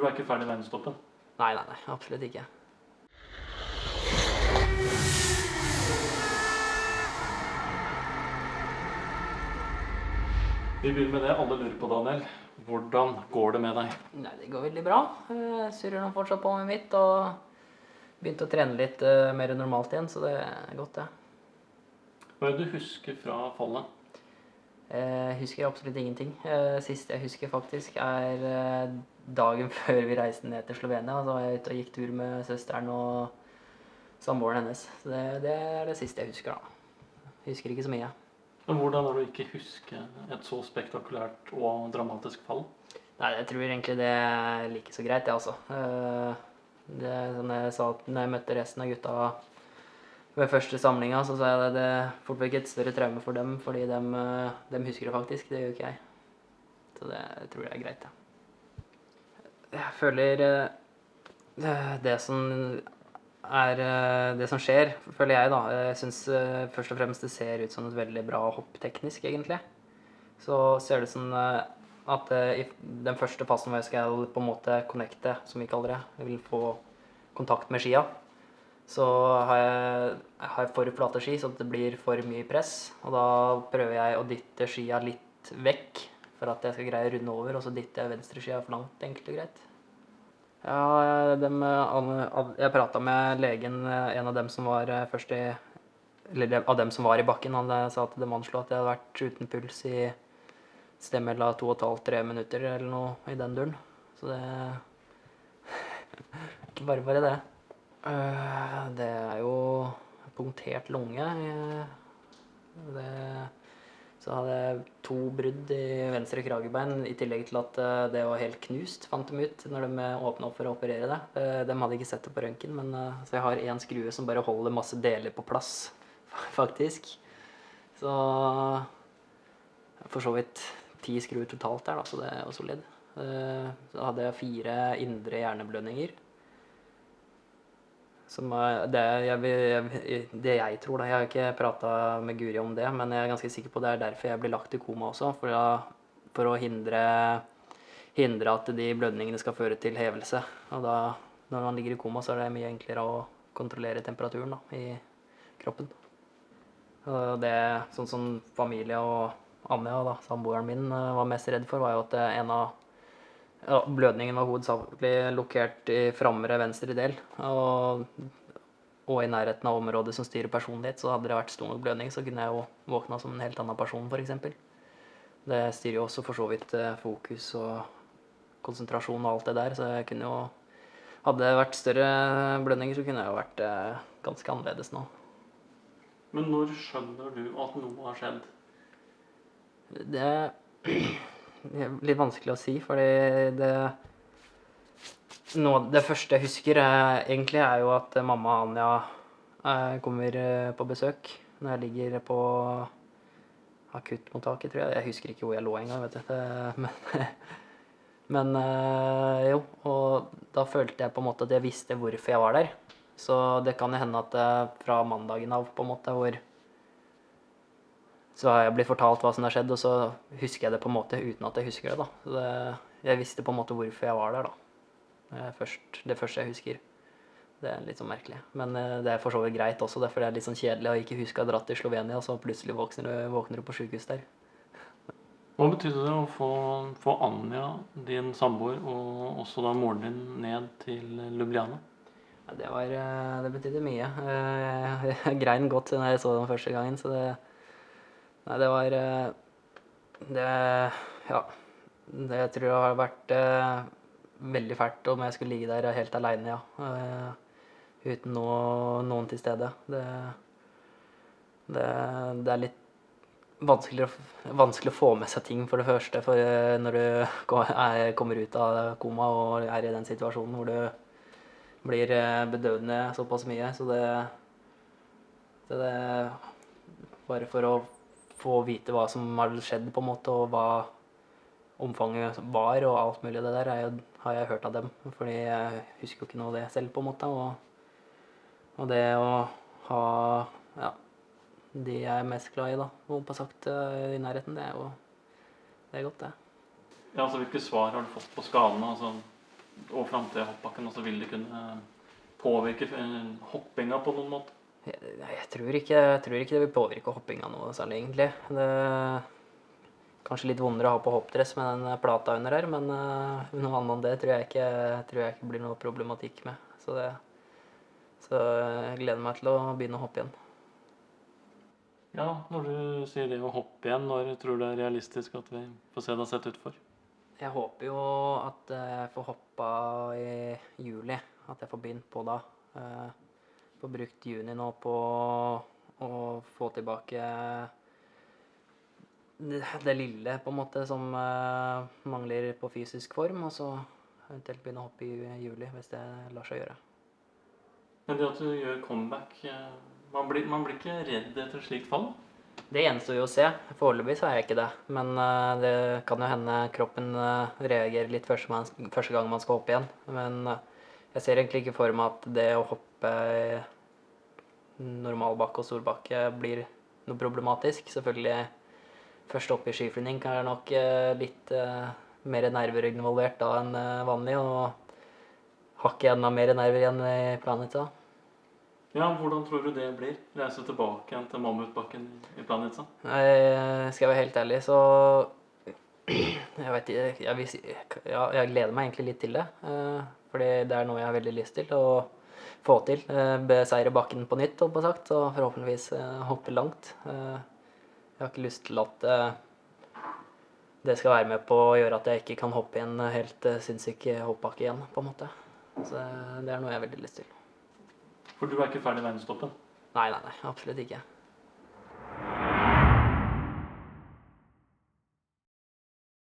Du ikke ferdig i verdenstoppen? Nei, absolutt ikke. Vi begynner med det alle lurer på, Daniel. Hvordan går det med deg? Nei, det går veldig bra. Jeg surrer nå fortsatt på med mitt, og begynte å trene litt mer normalt igjen, så det er godt, det. Hva er det du husker fra fallet? Jeg husker absolutt ingenting. Siste jeg husker faktisk er dagen før vi reiste ned til Slovenia. Så var jeg ute og gikk tur med søsteren og samboeren hennes. Så det er det siste jeg husker da. Jeg husker ikke så mye. Men hvordan er det å ikke huske et så spektakulært og dramatisk fall? Nei, jeg tror egentlig det er like så greit, det altså. Det er sånn jeg sa når jeg møtte resten av gutta ved første samlinga, så sa jeg det fort vekk et større traume for dem, fordi de husker det faktisk, det gjør ikke jeg. Så det tror jeg er greit, det. Jeg føler det som skjer, føler jeg da. Jeg synes først og fremst det ser ut som et veldig bra hopp teknisk, egentlig. Så ser det sånn at i den første fasen hvor jeg skal på en måte connecte, som vi kaller det, jeg vil få kontakt med skia, så har jeg for flate ski, så det blir for mye press, og da prøver jeg å dytte skia litt vekk, for at jeg skal greie å runde over, og så dytter jeg venstre skia for langt, enkelt og greit. Ja, jeg pratet med legen, en av dem som var først eller av dem som var i bakken, han sa at de anslo at jeg hadde vært uten puls i sted mellom 2,5-3 minutter eller noe i den duren. Så det ikke bare det. Det er jo punktert lunge. Så hadde jeg 2 brudd i venstre kragebein, i tillegg til at det var helt knust, fant de ut når de åpnet opp for å operere det. De hadde ikke sett det på røntgen, men så jeg har en skrue som bare holder masse deler på plass, faktisk. Så for så vidt 10 skruer totalt der, da, så det er jo solid. Så hadde jeg 4 indre hjerneblødninger. Det jeg tror da, jeg har ikke pratet med Guri om det, men jeg er ganske sikker på det er derfor jeg blir lagt i koma også, for å hindre at de blødningene skal føre til hevelse. Og da, når man ligger i koma, så er det mye enklere å kontrollere temperaturen da, i kroppen. Og det, sånn som familie og Anja, da, samboeren min, var mest redd for, var jo at blødningen var hovedsakelig lokert i framre venstre del, og i nærheten av området som styrer personlighet, så hadde det vært stor nok blødning, så kunne jeg jo våkna som en helt annen person, for eksempel. Det styrer jo også for så vidt fokus og konsentrasjon og alt det der, så jeg kunne jo, hadde det vært større blødninger, så kunne jeg jo vært ganske annerledes nå. Men når skjønner du at noe har skjedd? Det er litt vanskelig å si, fordi det første jeg husker egentlig er jo at mamma og Anja kommer på besøk når jeg ligger på akuttmottaket, tror jeg. Jeg husker ikke hvor jeg lå en gang, vet du. Men jo, og da følte jeg på en måte at jeg visste hvorfor jeg var der. Så det kan jo hende at fra mandagen av på en måte så har jeg blitt fortalt hva som har skjedd, og så husker jeg det på en måte uten at jeg husker det da. Så jeg visste på en måte hvorfor jeg var der da. Det første jeg husker. Det er litt sånn merkelig. Men det er for så vidt greit også, for det er litt sånn kjedelig å ikke huske å ha dratt til Slovenia, og så plutselig våkner du på sykehus der. Hva betydde det å få Anja, din samboer, og også da moren din, ned til Ljubljana? Ja, det betydde mye. Jeg grein godt når jeg så den første gangen, så nei, det var ja, det tror jeg har vært veldig fælt om jeg skulle ligge der helt alene, ja. Uten noen til stede. Det er litt vanskelig å få med seg ting for det første, for når du kommer ut av koma og er i den situasjonen hvor du blir bedøvende såpass mye, så det bare for å få vite hva som har skjedd på en måte, og hva omfanget var, og alt mulig det der, har jeg hørt av dem, fordi jeg husker jo ikke noe av det selv på en måte, og det å ha, ja, de jeg er mest glad i da, og på sagt i nærheten, det er godt det. Ja, altså hvilke svar har du fått på skadene? Altså, og fram til hoppbakken, og så vil det kunne påvirke hoppinga på noen måte? Jeg tror ikke det vil påvirke hoppinga noe særlig, egentlig. Det er kanskje litt vondere å ha på hoppdress med den plata under her, men noe annet enn det tror jeg ikke blir noe problematikk med. Så jeg gleder meg til å begynne å hoppe igjen. Ja, når du sier det å hoppe igjen, når tror du det er realistisk at vi får se deg sett utfor? Jeg håper jo at jeg får hoppa i juli, at jeg får begynt på da. Får brukt juni nå på å få tilbake det lille på en måte som mangler på fysisk form, og så eventuelt begynne å hoppe i juli hvis det lar seg gjøre. Men det at du gjør comeback, man blir ikke redd etter slikt fall? Det gjenstår jo å se. Foreløpig så er jeg ikke det. Men det kan jo hende kroppen reagerer litt første gang man skal hoppe igjen. Men jeg ser egentlig ikke for meg at det å hoppe normalbakke og storbakke blir noe problematisk. Selvfølgelig først opp i skiflyvning er nok litt mer nerver involvert da enn vanlig, og hakket enda mer nerver igjen i Planica. Ja, hvordan tror du det blir? Reise tilbake igjen til Mammutbakken i Planica? Skal jeg være helt ærlig, så jeg vet ikke, jeg gleder meg egentlig litt til det. Fordi det er noe jeg har veldig lyst til å få til. Beseire bakken på nytt, holdt på sagt, og forhåpentligvis hoppe langt. Jeg har ikke lyst til at det skal være med på å gjøre at jeg ikke kan hoppe i en helt sinnssyk hoppbakke igjen, på en måte. Så det er noe jeg har veldig lyst til. For du er ikke ferdig i verdenstoppen? Nei, absolutt ikke.